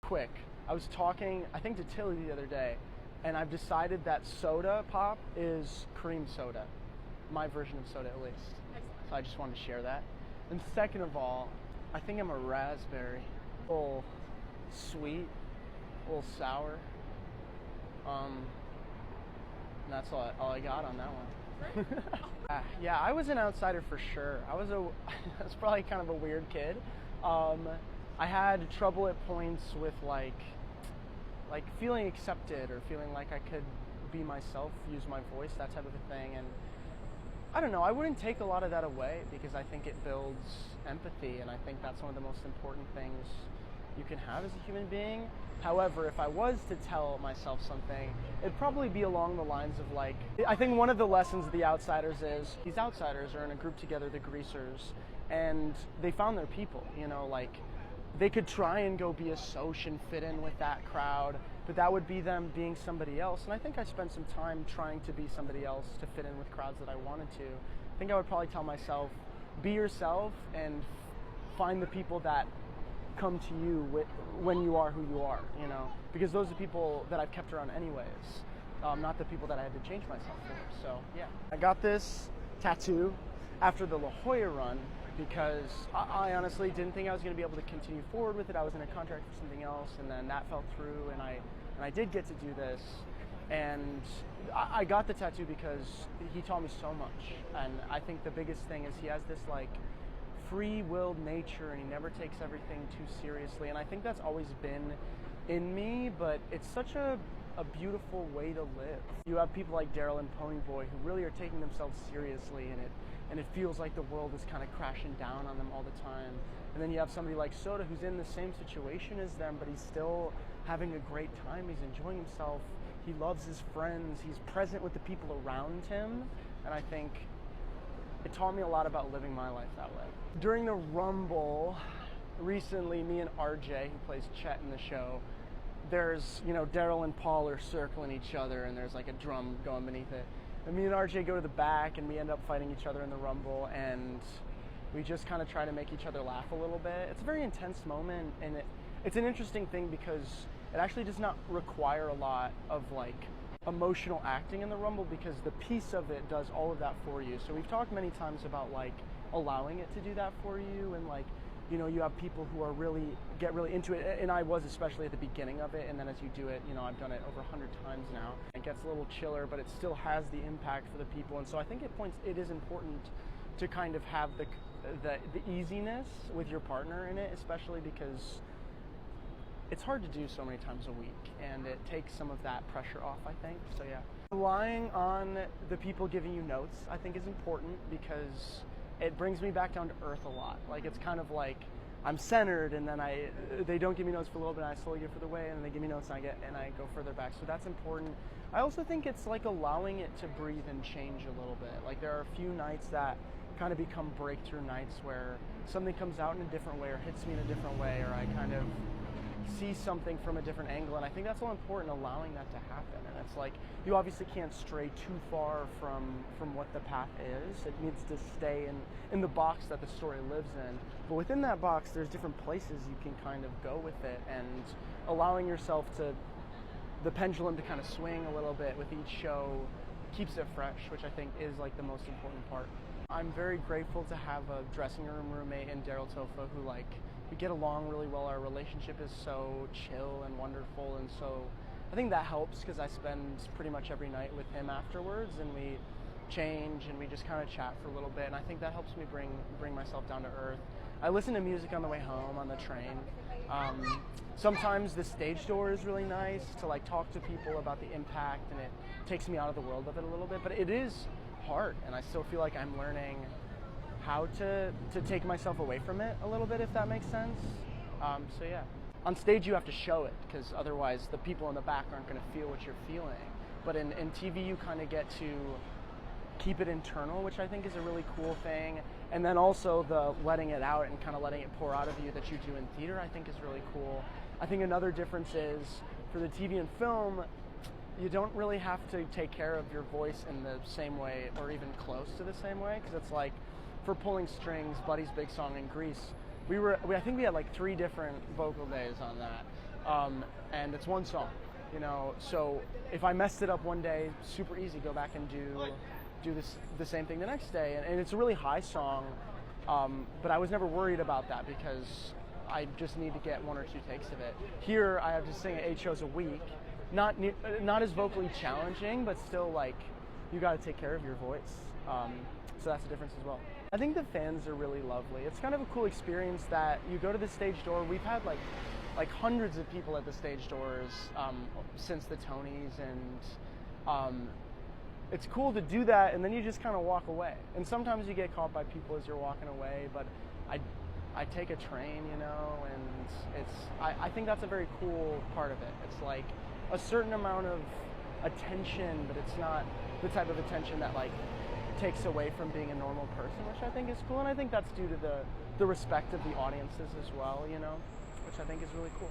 quick. I was talking, I think, to Tilly the other day, and I've decided that Sodapop is cream soda. My version of soda, at least. Excellent. So I just wanted to share that. And second of all, I think I'm a raspberry. A little sweet, a little sour. And that's all I got on that one. Yeah, I was an outsider for sure. I was probably kind of a weird kid. I had trouble at points with like feeling accepted or feeling like I could be myself, use my voice, that type of a thing. And I don't know, I wouldn't take a lot of that away because I think it builds empathy, and I think that's one of the most important things you can have as a human being. However, if I was to tell myself something, it'd probably be along the lines of like, I think one of the lessons of The Outsiders is these outsiders are in a group together, the greasers, and they found their people, you know, like they could try and go be a soc and fit in with that crowd, but that would be them being somebody else. And I think I spent some time trying to be somebody else to fit in with crowds that I wanted to. I think I would probably tell myself, be yourself and find the people that come to you when you are who you are, you know, because those are people that I've kept around anyways, not the people that I had to change myself for. So yeah, I got this tattoo after the La Jolla run because I honestly didn't think I was going to be able to continue forward with it. I was in a contract for something else, and then that fell through, and I did get to do this, and I got the tattoo because he taught me so much. And I think the biggest thing is he has this like free-willed nature, and he never takes everything too seriously, and I think that's always been in me, but it's such a beautiful way to live. You have people like Daryl and Ponyboy who really are taking themselves seriously, and it feels like the world is kind of crashing down on them all the time. And then you have somebody like Soda who's in the same situation as them, but he's still having a great time. He's enjoying himself. He loves his friends. He's present with the people around him, and I think it taught me a lot about living my life that way. During the Rumble, recently, me and RJ, who plays Chet in the show, there's, you know, Daryl and Paul are circling each other, and there's like a drum going beneath it. And me and RJ go to the back, and we end up fighting each other in the Rumble, and we just kind of try to make each other laugh a little bit. It's a very intense moment, and it's an interesting thing because it actually does not require a lot of like emotional acting in the Rumble, because the piece of it does all of that for you. So we've talked many times about like allowing it to do that for you, and like, you know, you have people who are get really into it, and I was especially at the beginning of it, and then as you do it, you know, I've done it over 100 times now. It gets a little chiller, but it still has the impact for the people, and so I think it is important to kind of have the easiness with your partner in it, especially because it's hard to do so many times a week, and it takes some of that pressure off, I think. So yeah, relying on the people giving you notes, I think, is important because it brings me back down to earth a lot. Like, it's kind of like I'm centered, and then they don't give me notes for a little bit, and I slowly get further away, and then they give me notes, and I go further back. So that's important. I also think it's like allowing it to breathe and change a little bit. Like, there are a few nights that kind of become breakthrough nights where something comes out in a different way or hits me in a different way, or I kind of see something from a different angle, and I think that's all important, allowing that to happen. And it's like, you obviously can't stray too far from what the path is. It needs to stay in the box that the story lives in, but within that box there's different places you can kind of go with it, and allowing yourself to the pendulum to kind of swing a little bit with each show keeps it fresh, which I think is like the most important part. I'm very grateful to have a dressing room roommate in Daryl Tofa who, like, we get along really well. Our relationship is so chill and wonderful, and so I think that helps because I spend pretty much every night with him afterwards, and we change and we just kind of chat for a little bit, and I think that helps me bring myself down to earth. I listen to music on the way home on the train. Sometimes the stage door is really nice to like talk to people about the impact, and it takes me out of the world of it a little bit, but it is hard, and I still feel like I'm learning how to take myself away from it a little bit, if that makes sense. So yeah, on stage you have to show it because otherwise the people in the back aren't going to feel what you're feeling, but in TV you kind of get to keep it internal, which I think is a really cool thing. And then also the letting it out and kind of letting it pour out of you that you do in theater, I think is really cool. I think another difference is for the TV and film, you don't really have to take care of your voice in the same way or even close to the same way, because it's like for Pulling Strings, Buddy's big song in Grease, I think we had like 3 different vocal days on that. and it's one song, you know. So if I messed it up one day, super easy, go back and do the same thing the next day, and it's a really high song, but I was never worried about that because I just need to get 1 or 2 takes of it. Here I have to sing 8 shows a week, not as vocally challenging, but still like you got to take care of your voice. So that's the difference as well. I think the fans are really lovely. It's kind of a cool experience that you go to the stage door. We've had like hundreds of people at the stage doors since the Tonys, and it's cool to do that, and then you just kind of walk away. And sometimes you get caught by people as you're walking away, but I take a train, you know, and I think that's a very cool part of it. It's like a certain amount of attention, but it's not the type of attention that like takes away from being a normal person, which I think is cool. And I think that's due to the respect of the audiences as well, you know, which I think is really cool.